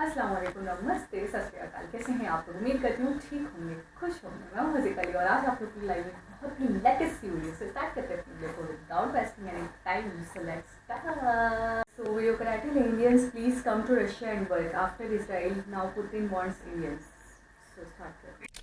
अस्सलाम वालेकुम, नमस्ते, सत श्री अकाल। कैसे हैं आप लोग? उम्मीद करती हूँ ठीक होंगे, खुश होंगे। मैं मज़े और आज आप लोग की लाइव में बहुत ही लेटेस्ट सी वीडियो से स्टार्ट करते हैं वीडियो को without wasting any time. So let's start. So bureaucratic Indians please come to Russia and work after Israel now Putin wants Indians. So start करते हैं।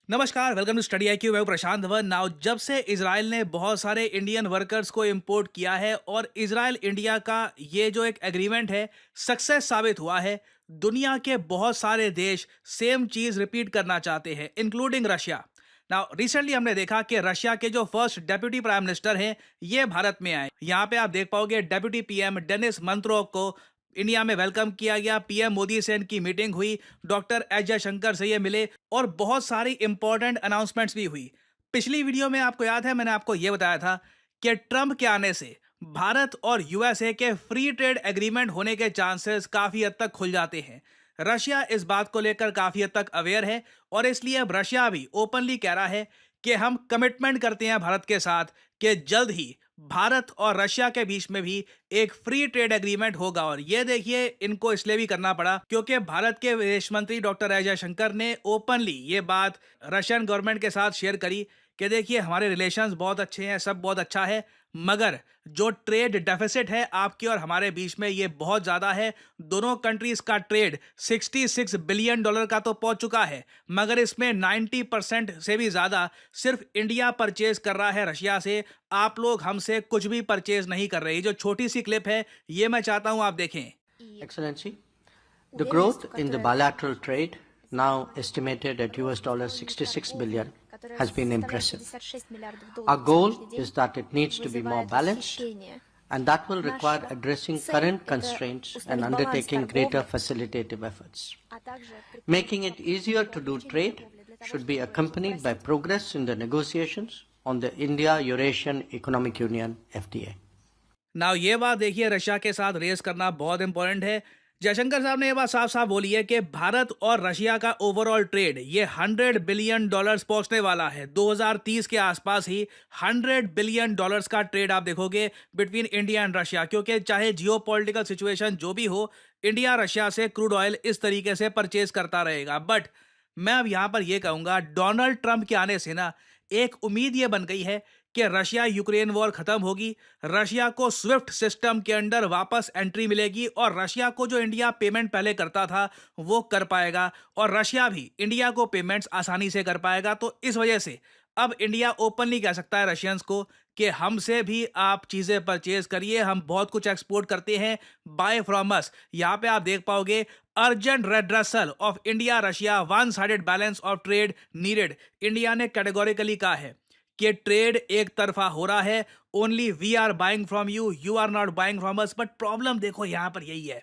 नमस्कार, वेलकम टू स्टडी IQ। मैं हूं प्रशांत Dhawan. Now जब से इजराइल ने बहुत सारे इंडियन वर्कर्स को इंपोर्ट किया है और इजराइल इंडिया का ये जो एक एग्रीमेंट है सक्सेस साबित हुआ है, दुनिया के बहुत सारे देश सेम चीज रिपीट करना चाहते हैं, इंक्लूडिंग रशिया। नाउ रिसेंटली हमने देखा कि रशिया के जो फर्स्ट डेप्यूटी प्राइम मिनिस्टर हैं ये भारत में आए। यहाँ पे आप देख पाओगे डेप्यूटी PM डेनिस मंत्रोव को इंडिया में वेलकम किया गया। PM मोदी से इनकी मीटिंग हुई, डॉक्टर एस जयशंकर से ये मिले और बहुत सारी इंपॉर्टेंट अनाउंसमेंट्स भी हुई। पिछली वीडियो में आपको याद है मैंने आपको ये बताया था कि ट्रंप के आने से भारत और USA के फ्री ट्रेड एग्रीमेंट होने के चांसेस काफी हद तक खुल जाते हैं। रशिया इस बात को लेकर काफी हद तक अवेयर है और इसलिए अब रशिया भी ओपनली कह रहा है कि हम कमिटमेंट करते हैं भारत के साथ कि जल्द ही भारत और रशिया के बीच में भी एक फ्री ट्रेड एग्रीमेंट होगा। और ये देखिए इनको इसलिए भी करना पड़ा क्योंकि भारत के विदेश मंत्री डॉक्टर एस जयशंकर ने ओपनली ये बात रशियन गवर्नमेंट के साथ शेयर करी कि देखिए हमारे रिलेशंस बहुत अच्छे हैं, सब बहुत अच्छा है, मगर जो ट्रेड डेफिसिट है आपके और हमारे बीच में ये बहुत ज़्यादा है। दोनों कंट्रीज का ट्रेड $66 बिलियन का तो पहुंच चुका है, मगर इसमें 90% से भी ज़्यादा सिर्फ इंडिया परचेज कर रहा है रशिया से। आप लोग हमसे कुछ भी परचेज नहीं कर रहे। जो छोटी सी क्लिप है ये मैं चाहता हूँ आप देखें। Excellency, the growth in the bilateral trade, now estimated at $66 billion, has been impressive. Our goal is that it needs to be more balanced, and that will require addressing current constraints and undertaking greater facilitative efforts. Making it easier to do trade should be accompanied by progress in the negotiations on the India-Eurasian Economic Union FTA. Now ये बात देखिए Russia के साथ race करना बहुत important है। जयशंकर साहब ने ये बात साफ साफ बोली है कि भारत और रशिया का ओवरऑल ट्रेड ये $100 बिलियन पहुंचने वाला है। 2030 के आसपास ही $100 बिलियन का ट्रेड आप देखोगे बिटवीन इंडिया एंड रशिया, क्योंकि चाहे जियोपॉलिटिकल सिचुएशन जो भी हो, इंडिया रशिया से क्रूड ऑयल इस तरीके से परचेज करता रहेगा। बट मैं अब यहाँ पर यह कहूँगा, डोनाल्ड ट्रंप के आने से ना एक उम्मीद ये बन गई है कि रशिया यूक्रेन वॉर खत्म होगी, रशिया को स्विफ्ट सिस्टम के अंडर वापस एंट्री मिलेगी और रशिया को जो इंडिया पेमेंट पहले करता था वो कर पाएगा और रशिया भी इंडिया को पेमेंट्स आसानी से कर पाएगा। तो इस वजह से अब इंडिया ओपनली कह सकता है रशियंस को कि हमसे भी आप चीज़ें परचेज करिए, हम बहुत कुछ एक्सपोर्ट करते हैं, बाय फ्रॉम अस। यहाँ पे आप देख पाओगे urgent redressal of India Russia one sided balance of trade needed. India ने कैटेगोरिकली कहा है कि ट्रेड एक तरफा हो रहा है, only we are buying from you, you are not buying from us. But problem देखो यहाँ पर यही है,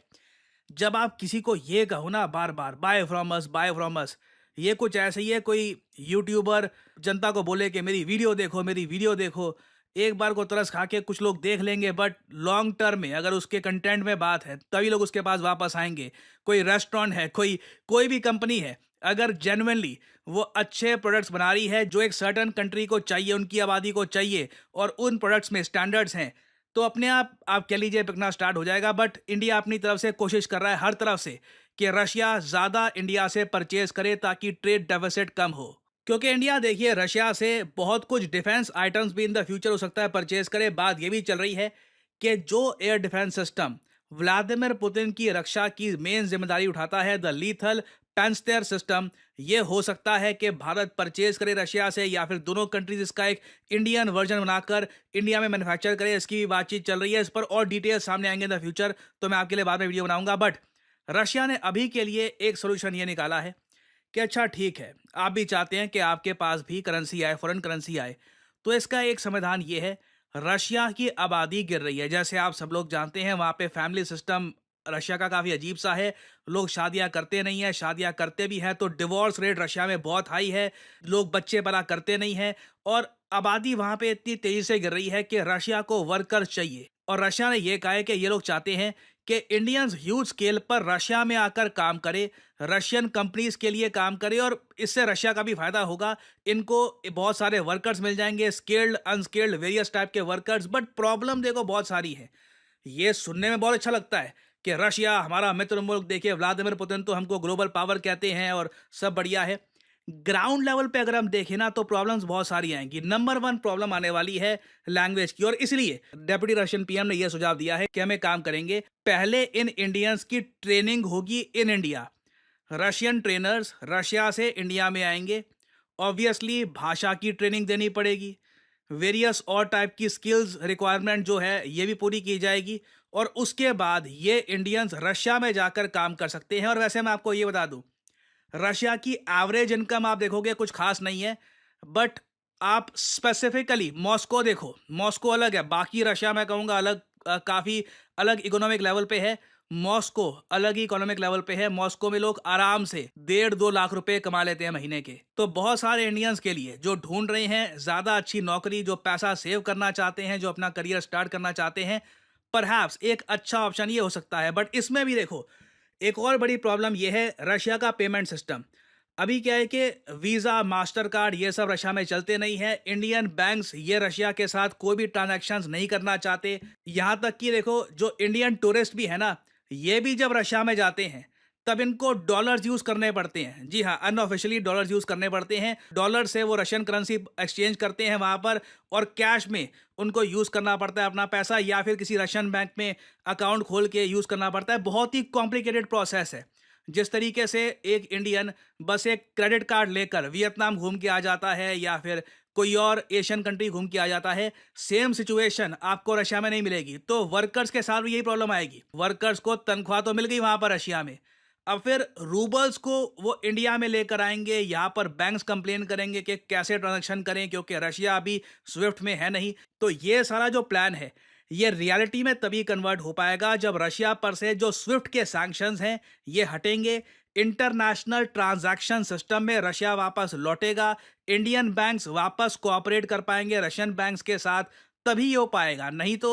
जब आप किसी को ये कहो ना बार बार buy from us, buy from us, ये कुछ ऐसे ही है कोई यूट्यूबर जनता को बोले कि मेरी वीडियो देखो, मेरी वीडियो देखो। एक बार को तरस खा के कुछ लोग देख लेंगे, बट लॉन्ग टर्म में अगर उसके कंटेंट में बात है तभी लोग उसके पास वापस आएंगे। कोई रेस्टोरेंट है, कोई भी कंपनी है, अगर जेन्युइनली वो अच्छे प्रोडक्ट्स बना रही है जो एक सर्टेन कंट्री को चाहिए, उनकी आबादी को चाहिए, और उन प्रोडक्ट्स में स्टैंडर्ड्स हैं, तो अपने आप कह लीजिए बिकना स्टार्ट हो जाएगा। बट इंडिया अपनी तरफ से कोशिश कर रहा है हर तरफ से कि रशिया ज़्यादा इंडिया से परचेज करे ताकि ट्रेड डेफिसिट कम हो। क्योंकि इंडिया देखिए रशिया से बहुत कुछ डिफेंस आइटम्स भी इन द फ्यूचर हो सकता है परचेज करे। बात ये भी चल रही है कि जो air defence system Vladimir Putin की रक्षा की मेन जिम्मेदारी उठाता है, द लीथल पैंस्टेयर सिस्टम, ये हो सकता है कि भारत परचेज करे रशिया से, या फिर दोनों कंट्रीज इसका एक इंडियन वर्जन बनाकर इंडिया में मैन्युफैक्चर करे। इसकी भी बातचीत चल रही है, इस पर और डिटेल्स सामने आएंगे इन द फ्यूचर, तो मैं आपके लिए बाद में वीडियो बनाऊंगा। बट रशिया ने अभी के लिए एक सोल्यूशन ये निकाला है कि अच्छा ठीक है, आप भी चाहते हैं कि आपके पास भी करेंसी आए, फॉरेन करेंसी आए, तो इसका एक समाधान ये है, रशिया की आबादी गिर रही है। जैसे आप सब लोग जानते हैं वहाँ पे फैमिली सिस्टम रशिया का काफ़ी अजीब सा है, लोग शादियां करते नहीं हैं, शादियां करते भी हैं तो डिवोर्स रेट रशिया में बहुत हाई है, लोग बच्चे पैदा करते नहीं हैं और आबादी वहाँ पे इतनी तेज़ी से गिर रही है कि रशिया को वर्कर्स चाहिए। और रशिया ने यह कहा है कि ये लोग चाहते हैं कि इंडियंस ह्यूज स्केल पर रशिया में आकर काम करे, रशियन कंपनीज के लिए काम करे और इससे रशिया का भी फायदा होगा। इनको बहुत सारे वर्कर्स मिल जाएंगे, स्किल्ड अनस्किल्ड वेरियस टाइप के वर्कर्स। बट प्रॉब्लम देखो बहुत सारी है। ये सुनने में बहुत अच्छा लगता है कि रशिया हमारा मित्र मुल्क, देखिए व्लादिमीर पुतिन तो हमको ग्लोबल पावर कहते हैं और सब बढ़िया है। ग्राउंड लेवल पे अगर हम देखें ना तो प्रॉब्लम्स बहुत सारी आएंगी। नंबर वन प्रॉब्लम आने वाली है लैंग्वेज की, और इसलिए डेप्यूटी रशियन पीएम ने यह सुझाव दिया है कि हमें काम करेंगे, पहले इन इंडियंस की ट्रेनिंग होगी in India. Russian trainers Russia से इंडिया में आएंगे, ऑब्वियसली भाषा की ट्रेनिंग देनी पड़ेगी, वेरियस और टाइप की स्किल्स रिक्वायरमेंट जो है ये भी पूरी की जाएगी, और उसके बाद ये इंडियंस रशिया में जाकर काम कर सकते हैं। और वैसे मैं आपको ये बता दूं, रशिया की एवरेज इनकम आप देखोगे कुछ खास नहीं है, बट आप स्पेसिफिकली मॉस्को देखो, मॉस्को अलग है, बाकी रशिया मैं कहूँगा अलग, काफ़ी अलग इकोनॉमिक लेवल पे है। मॉस्को अलग ही इकोनॉमिक लेवल पे है। मॉस्को में लोग आराम से 1.5-2 लाख रुपए कमा लेते हैं महीने के। तो बहुत सारे इंडियंस के लिए जो ढूंढ रहे हैं ज़्यादा अच्छी नौकरी, जो पैसा सेव करना चाहते हैं, जो अपना करियर स्टार्ट करना चाहते हैं, परहैप्स एक अच्छा ऑप्शन ये हो सकता है। बट इसमें भी देखो, एक और बड़ी प्रॉब्लम यह है रशिया का पेमेंट सिस्टम। अभी क्या है कि वीज़ा, मास्टर कार्ड ये सब रशिया में चलते नहीं है। इंडियन बैंक्स ये रशिया के साथ कोई भी ट्रांजैक्शंस नहीं करना चाहते। यहाँ तक कि देखो, जो इंडियन टूरिस्ट भी है ना, ये भी जब रशिया में जाते हैं तब इनको डॉलर्स यूज़ करने पड़ते हैं। जी हाँ, अनऑफिशियली डॉलर्स यूज़ करने पड़ते हैं। डॉलर से वो रशियन करेंसी एक्सचेंज करते हैं वहाँ पर, और कैश में उनको यूज़ करना पड़ता है अपना पैसा, या फिर किसी रशियन बैंक में अकाउंट खोल के यूज़ करना पड़ता है। बहुत ही कॉम्प्लिकेटेड प्रोसेस है। जिस तरीके से एक इंडियन बस एक क्रेडिट कार्ड लेकर वियतनाम घूम के आ जाता है या फिर कोई और एशियन कंट्री घूम के आ जाता है, सेम सिचुएशन आपको रशिया में नहीं मिलेगी। तो वर्कर्स के साथ भी यही प्रॉब्लम आएगी। वर्कर्स को तनख्वाह तो मिल गई वहां पर रशिया में, अब फिर रूबल्स को वो इंडिया में लेकर आएंगे। यहाँ पर बैंक्स कंप्लेन करेंगे कि कैसे ट्रांजैक्शन करें, क्योंकि रशिया अभी स्विफ्ट में है नहीं। तो ये सारा जो प्लान है ये रियलिटी में तभी कन्वर्ट हो पाएगा जब रशिया पर से जो स्विफ्ट के सैंक्शंस हैं ये हटेंगे, इंटरनेशनल ट्रांजैक्शन सिस्टम में रशिया वापस लौटेगा, इंडियन बैंक्स वापस कोऑपरेट कर पाएंगे रशियन बैंक्स के साथ, तभी ये हो पाएगा। नहीं तो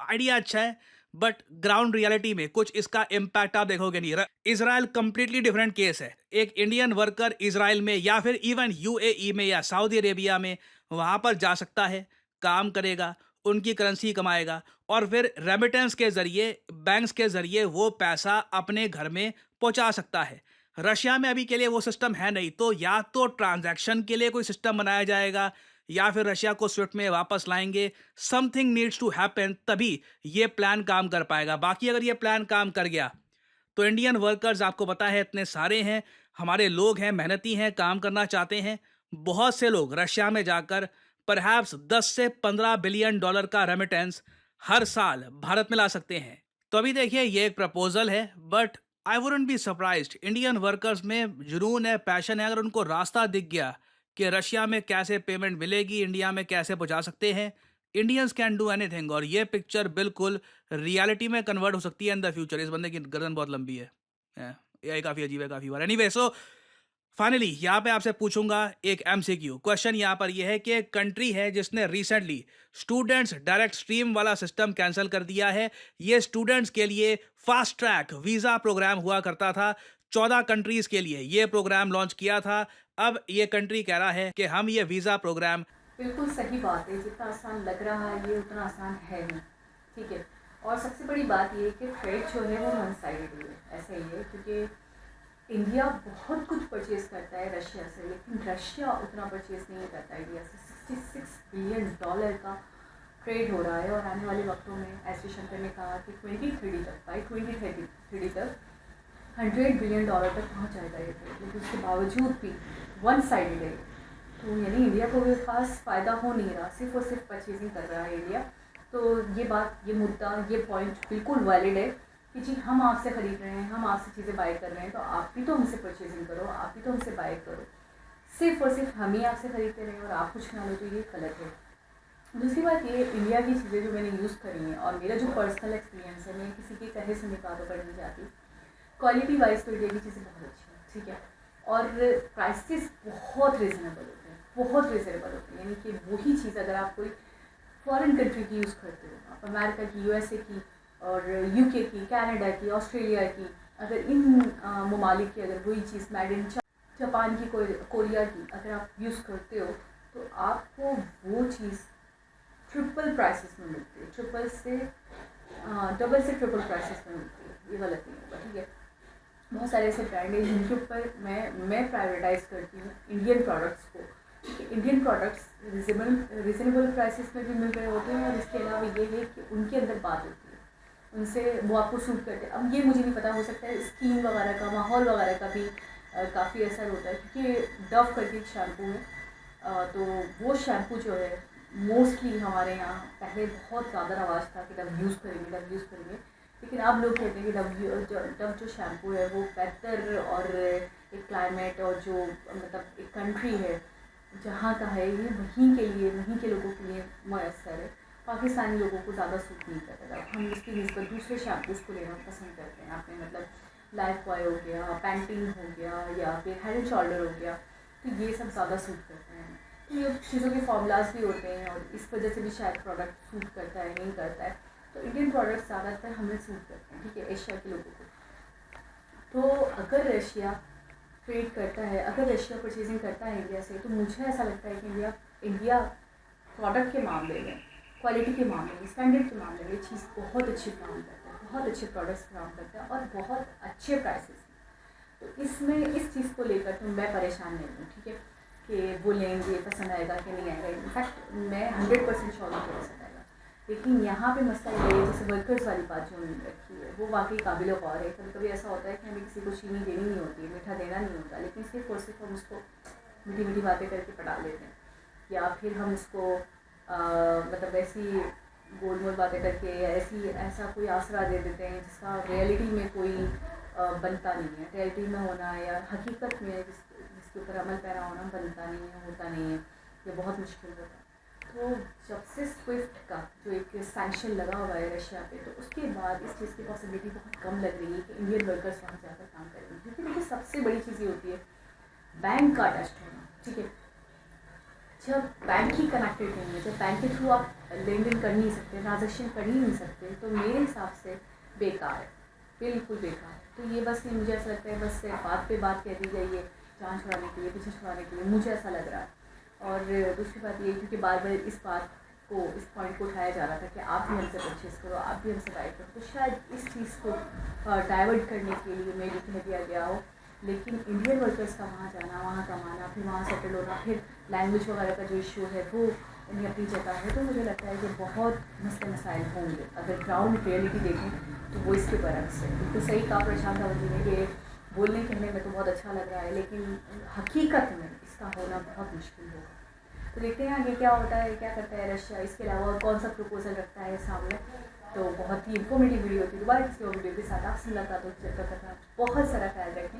आइडिया अच्छा है बट ग्राउंड रियलिटी में कुछ इसका इम्पैक्ट आप देखोगे नहीं। इजराइल कंप्लीटली डिफरेंट केस है। एक इंडियन वर्कर इजराइल में या फिर इवन यूएई में या सऊदी अरेबिया में वहां पर जा सकता है, काम करेगा, उनकी करेंसी कमाएगा, और फिर रेमिटेंस के जरिए, बैंक्स के जरिए वो पैसा अपने घर में पहुंचा सकता है। रशिया में अभी के लिए वो सिस्टम है नहीं, तो या तो ट्रांजैक्शन के लिए कोई सिस्टम बनाया जाएगा या फिर रशिया को स्विफ्ट में वापस लाएंगे। समथिंग नीड्स टू हैपन, तभी ये प्लान काम कर पाएगा। बाकी अगर ये प्लान काम कर गया तो इंडियन वर्कर्स आपको पता है इतने सारे हैं, हमारे लोग हैं, मेहनती हैं, काम करना चाहते हैं। बहुत से लोग रशिया में जाकर परहैप्स 10 से 15 बिलियन डॉलर का रेमिटेंस हर साल भारत में ला सकते हैं। तो अभी देखिए, ये एक प्रपोजल है, but I wouldn't be surprised. Indian workers में जुनून है, पैशन है। अगर उनको रास्ता दिख गया कि रशिया में कैसे पेमेंट मिलेगी, इंडिया में कैसे पहुंचा सकते हैं, इंडियंस कैन डू एनीथिंग। और ये पिक्चर बिल्कुल रियलिटी में कन्वर्ट हो सकती है इन द फ्यूचर। इस बंदे की गर्दन बहुत लंबी है, ये काफ़ी अजीब है, काफ़ी बार। एनीवे, सो फाइनली यहाँ पे आपसे पूछूंगा एक एमसीक्यू क्वेश्चन। यहाँ पर यह है कि एक कंट्री है जिसने रिसेंटली स्टूडेंट्स डायरेक्ट स्ट्रीम वाला सिस्टम कैंसिल कर दिया है। ये स्टूडेंट्स के लिए फास्ट ट्रैक वीज़ा प्रोग्राम हुआ करता था। 14 कंट्रीज के लिए ये प्रोग्राम लॉन्च किया था। अब ये कंट्री कह रहा है कि हम ये वीज़ा प्रोग्राम, बिल्कुल सही बात है, जितना आसान लग रहा है ये उतना आसान है नहीं, ठीक है। और सबसे बड़ी बात ये है कि ट्रेड जो है वो वन साइडेड है, ऐसा ही है, क्योंकि इंडिया बहुत कुछ परचेज़ करता है रशिया से, लेकिन रशिया उतना परचेज़ नहीं करता है इंडिया से। 66 बिलियन डॉलर का ट्रेड हो रहा है, और आने वाले वक्तों में एस जयशंकर ने कहा कि 2030 तक, बाई 2030 तक 100 बिलियन डॉलर तक पहुंच जाएगा ये ट्रेड। लेकिन उसके बावजूद भी वन साइडेड है, तो यानी इंडिया को भी खास फ़ायदा हो नहीं रहा, सिर्फ और सिर्फ परचेजिंग कर रहा है इंडिया। तो ये बात, ये मुद्दा, ये पॉइंट बिल्कुल वैलिड है कि जी हम आपसे ख़रीद रहे हैं, हम आपसे चीज़ें बाय कर रहे हैं, तो आप भी तो हमसे परचेजिंग करो, आप भी तो हमसे बाय करो। सिर्फ और सिर्फ हम ही आपसे ख़रीदते रहें और आप कुछ ना लो, तो ये गलत है। दूसरी बात ये, इंडिया की चीज़ें जो मैंने यूज़ करी हैं और मेरा जो पर्सनल एक्सपीरियंस है, मैं किसी के कहे सुनने का तो कर नहीं जाती, क्वालिटी वाइज तो इंडिया की चीज़ें बहुत अच्छी हैं, ठीक है, और प्राइसेस बहुत रीज़नेबल होते हैं, बहुत रीज़नेबल होते हैं। यानी कि वही चीज़ अगर आप कोई फॉरेन कंट्री की यूज़ करते हो, आप अमेरिका की, यूएसए की और यूके की, कनाडा की, ऑस्ट्रेलिया की, अगर इन ममालिक की अगर वही चीज़ मेड इन जापान की, कोरिया की अगर आप यूज़ करते हो, तो आपको वो चीज़ ट्रिपल प्राइसेस में मिलती है, ट्रिपल से डबल से ट्रिपल प्राइसेस में मिलती है, ये गलत नहीं होगा, ठीक है। बहुत सारे ऐसे ब्रांड हैं जिनके ऊपर मैं प्रायोरिटाइज़ करती हूँ इंडियन प्रोडक्ट्स को, क्योंकि इंडियन प्रोडक्ट्स रिजनेबल प्राइसेस में भी मिल रहे होते हैं, और इसके अलावा ये है कि उनके अंदर बात होती है, उनसे वो आपको सूट करते हैं। अब ये मुझे नहीं पता, हो सकता है स्किन वगैरह का, माहौल वगैरह का भी काफ़ी असर होता है, क्योंकि डव करके एक शैम्पू है, तो वो शैम्पू जो है मोस्टली हमारे यहाँ पहले बहुत ज़्यादा रवाज था कि डव यूज़ करेंगे, लेकिन अब लोग कहते हैं कि डव जो शैम्पू है वो बेहतर और एक क्लाइमेट और जो मतलब एक कंट्री है जहाँ का है, ये वहीं के लोगों के लिए मयसर है। पाकिस्तानी लोगों को ज़्यादा सूट नहीं करता, हम इसकी निस्बत दूसरे शैम्पूज़ को लेना पसंद करते हैं। आपने मतलब लाइफ बॉय हो गया, पैंटीन हो गया, या फिर हेड एंड शोल्डर हो गया, तो ये सब ज़्यादा सूट करते हैं। तो ये चीज़ों के फॉर्मूलाज भी होते हैं, और इस वजह से भी शायद प्रोडक्ट सूट करता है नहीं करता है। तो इंडियन प्रोडक्ट्स ज़्यादातर हमें सूट करते हैं, ठीक है, एशिया के लोगों को। तो अगर रशिया ट्रेड करता है, अगर रशिया परचेजिंग करता है इंडिया से, तो मुझे ऐसा लगता है कि इंडिया प्रोडक्ट के मामले में, क्वालिटी के मामले में, स्टैंडर्ड के मामले में चीज़ बहुत अच्छी फ्राहम करता है, बहुत अच्छे प्रोडक्ट्स फ्राहम करता है, और बहुत अच्छे प्राइसेस। तो इसमें इस चीज़ को लेकर तो मैं परेशान नहीं हूँ, ठीक है, कि वो लेंगे पसंद आएगा कि नहीं आएगा। इनफैक्ट मैं 100% श्योर हूँ कि पसंद आएगा। लेकिन यहाँ पे मसला ये है, जैसे वर्कर्स वाली बात जो हमने रखी है, वो वाकई काबिल गौर है। कभी कभी ऐसा होता है कि हमें किसी को चीनी देनी नहीं होती है, मीठा देना नहीं होता, लेकिन सिर्फ और सिर्फ हम उसको मीठी मीठी बातें करके पटा लेते हैं, या फिर हम उसको मतलब ऐसी गोल मोल बातें करके या ऐसा कोई आसरा दे देते हैं जिसका रियलिटी में कोई बनता नहीं है। रियलिटी में होना या हकीकत में जिसके ऊपर अमल पैरा होना बनता नहीं है, होता नहीं है, ये बहुत मुश्किल होता है। तो जब से स्विफ्ट का जो एक सैंक्शन लगा हुआ है रशिया पे, तो उसके बाद इस चीज़ की पॉसिबिलिटी बहुत कम लग रही है कि इंडियन वर्कर्स वहाँ जाकर काम करेंगे, क्योंकि देखिए सबसे बड़ी चीज़ ये होती है बैंक का अटैच होना, ठीक है। जब बैंक ही कनेक्टेड नहीं है, जब बैंक के थ्रू आप लेन देन कर नहीं सकते, ट्रांजेक्शन कर ही नहीं सकते, तो मेरे हिसाब से बेकार है, बिल्कुल बेकार है। तो ये बस मुझे ऐसा लगता है बस बात पे बात कह दी गई है जान छुड़ाने के लिए, पीछे छुड़ाने के लिए, मुझे ऐसा लग रहा है। और दूसरी बात ये, क्योंकि बार बार इस पॉइंट को उठाया जा रहा था कि आप भी हमसे परचेज़ करो, आप भी हमसे बाय करो, तो शायद इस चीज़ को डाइवर्ट करने के लिए मेरे कह दिया गया हो। लेकिन इंडियन वर्कर्स का वहाँ जाना, वहाँ कमाना, फिर वहाँ सेटल होना, फिर लैंग्वेज वगैरह का जो इशू है वो उन्हें अपनी जगह है, तो मुझे लगता है कि बहुत मसले मसाइल होंगे। अगर ग्राउंड रियलिटी देखें तो वो इसके बरक्स है। बिल्कुल सही कहा प्रशांत अवस्थी ने कि बोलने कहने में तो बहुत अच्छा लग रहा है, लेकिन हकीकत में इसका होना बहुत मुश्किल होगा। तो देखते हैं आगे क्या होता है, क्या करता है रशिया, इसके अलावा और कौन सा प्रपोजल रखता है सामने। तो बहुत ही इन्फॉर्मेटिव वीडियो थी। दोबारा किसी और वीडियो के साथ आपसे मुलाकात होती है, तब तक बहुत सारा ख्याल रखें।